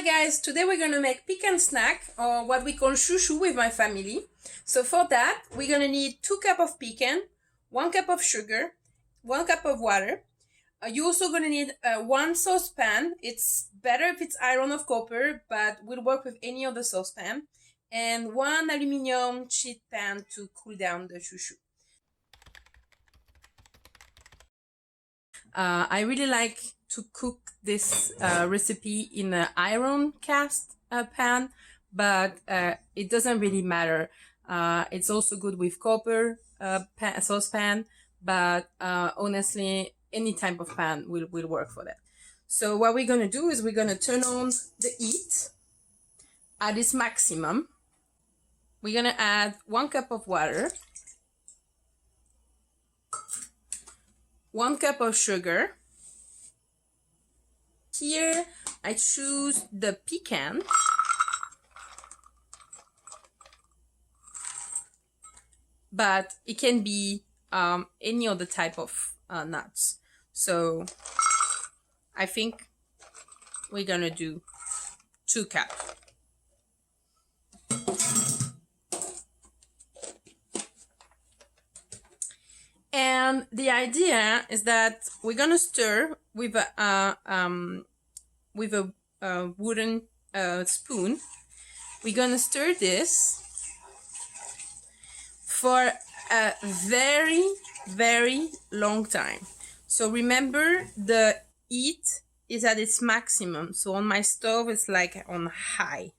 Hi guys, today we're gonna make pecan snack or what we call chouchous with my family. So for that, we're gonna need 2 cups of pecan, 1 cup of sugar, 1 cup of water. You're also gonna need 1 saucepan. It's better if it's iron or copper, but will work with any other saucepan. And 1 aluminum sheet pan to cool down the chouchous. I really like to cook this recipe in an iron cast pan, but it doesn't really matter. It's also good with copper saucepan, but honestly, any type of pan will work for that. So what we're gonna do is we're gonna turn on the heat at its maximum. We're gonna add 1 cup of water, 1 cup of sugar. Here I choose the pecan, but it can be any other type of nuts. So I think we're gonna do 2 cups. And the idea is that we're gonna stir with a wooden spoon. We're gonna stir this for a very, very long time. So remember, the heat is at its maximum. So on my stove, it's like on high.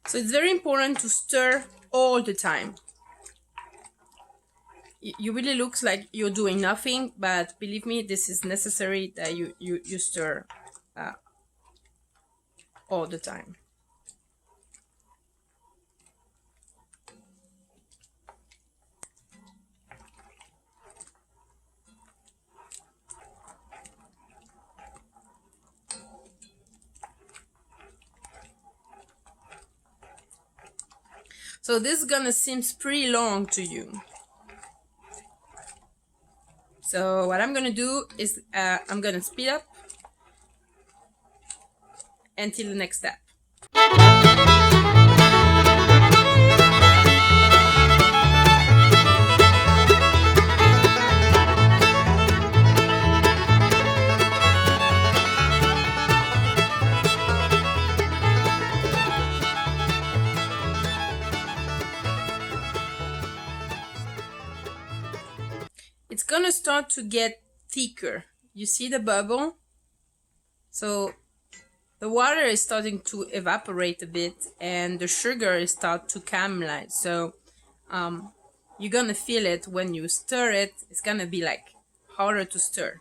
So it's very important to stir all the time. You really looks like you're doing nothing, but believe me, this is necessary that you stir all the time. So this is gonna seem pretty long to you. So what I'm gonna do is I'm gonna speed up until the next step. It's gonna start to get thicker. You see the bubble? So the water is starting to evaporate a bit and the sugar is start to caramelize. So you're gonna feel it when you stir it. It's gonna be like harder to stir.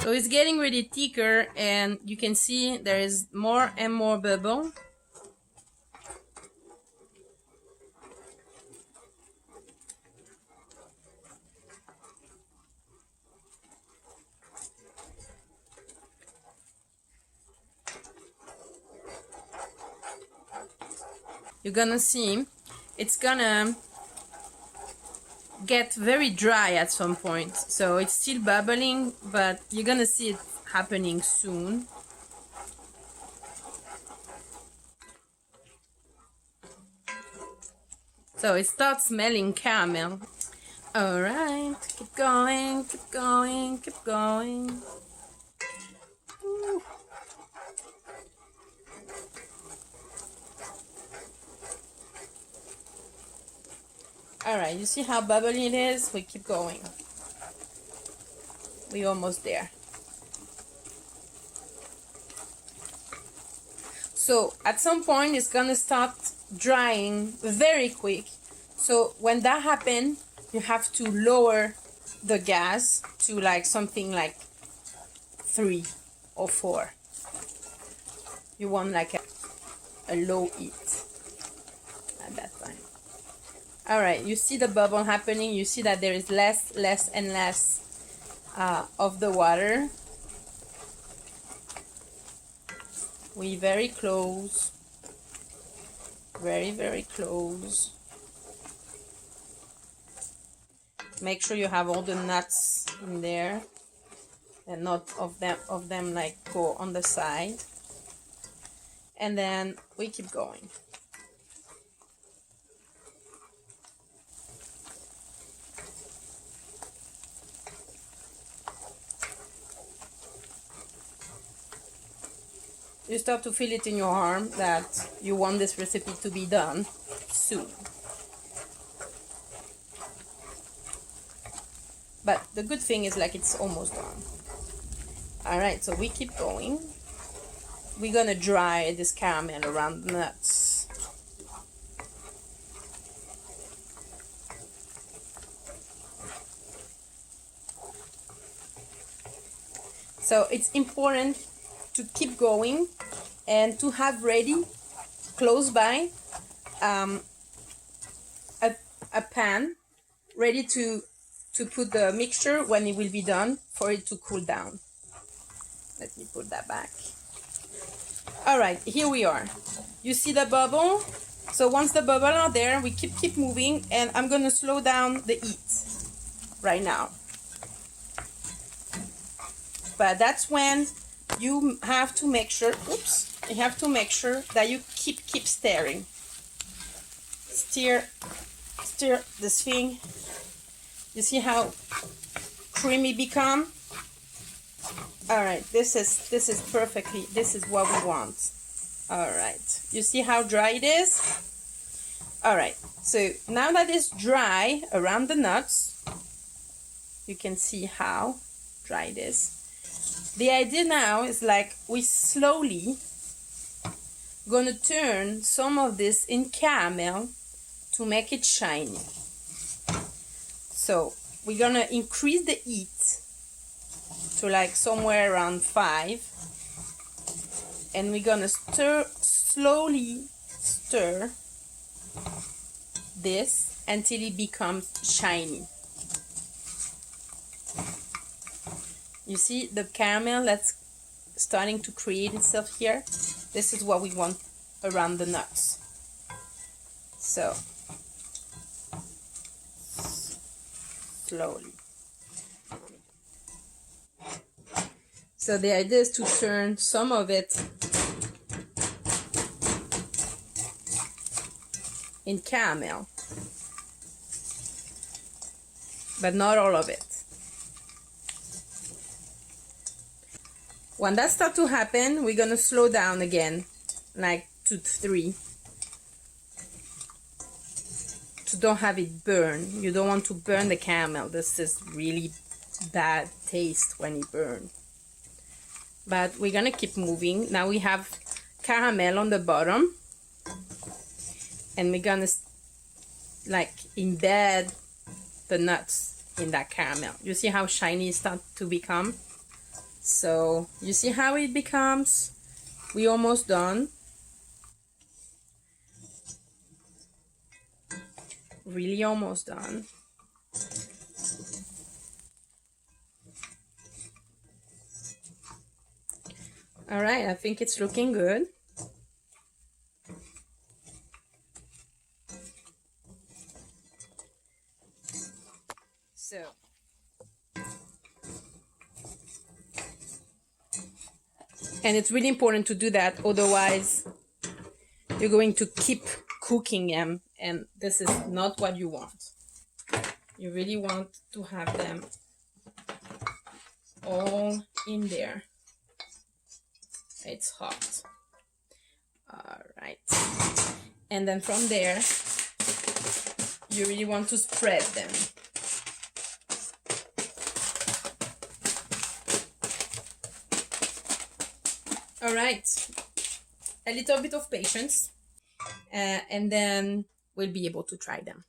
So it's getting really thicker and you can see there is more and more bubble. You're gonna see it's gonna get very dry at some point. So it's still bubbling, but you're gonna see it happening soon. So it starts smelling caramel. All right, keep going, keep going, keep going. Ooh. All right, you see how bubbly it is? We keep going. We're almost there. So at some point it's gonna start drying very quick. So when that happens, you have to lower the gas to like something like 3 or 4. You want like a low heat at that time. All right, you see the bubble happening. You see that there is less and less of the water. We're very close, very close. Make sure you have all the nuts in there and not of them like go on the side. And then we keep going. You start to feel it in your arm that you want this recipe to be done soon. But the good thing is like it's almost done. All right, so we keep going. We're gonna dry this caramel around the nuts. So it's important to keep going and to have ready close by a pan ready to put the mixture when it will be done for it to cool down. Let me put that back. All right, here we are. You see the bubble? So once the bubble are there, we keep moving, and I'm gonna slow down the heat right now. But that's when you have to make sure, you have to make sure that you keep stirring. Stir this thing. You see how creamy become? All right, this is perfectly, this is what we want. All right, you see how dry it is? All right, so now that it's dry around the nuts, you can see how dry it is. The idea now is like we slowly gonna turn some of this in caramel to make it shiny. So we're gonna increase the heat to like somewhere around 5, and we're gonna slowly stir this until it becomes shiny. You see the caramel that's starting to create itself here? This is what we want around the nuts. So slowly. So the idea is to turn some of it in caramel, but not all of it. When that starts to happen, we're gonna slow down again, like to 3, to don't have it burn. You don't want to burn the caramel. This is really bad taste when it burns. But we're gonna keep moving. Now we have caramel on the bottom, and we're gonna like embed the nuts in that caramel. You see how shiny it starts to become? So you see how it becomes? We're almost done. Really almost done. All right, I think it's looking good. So and it's really important to do that, otherwise you're going to keep cooking them, and this is not what you want. You really want to have them all in there. It's hot. All right. And then from there, you really want to spread them. All right. A little bit of patience, and then we'll be able to try them.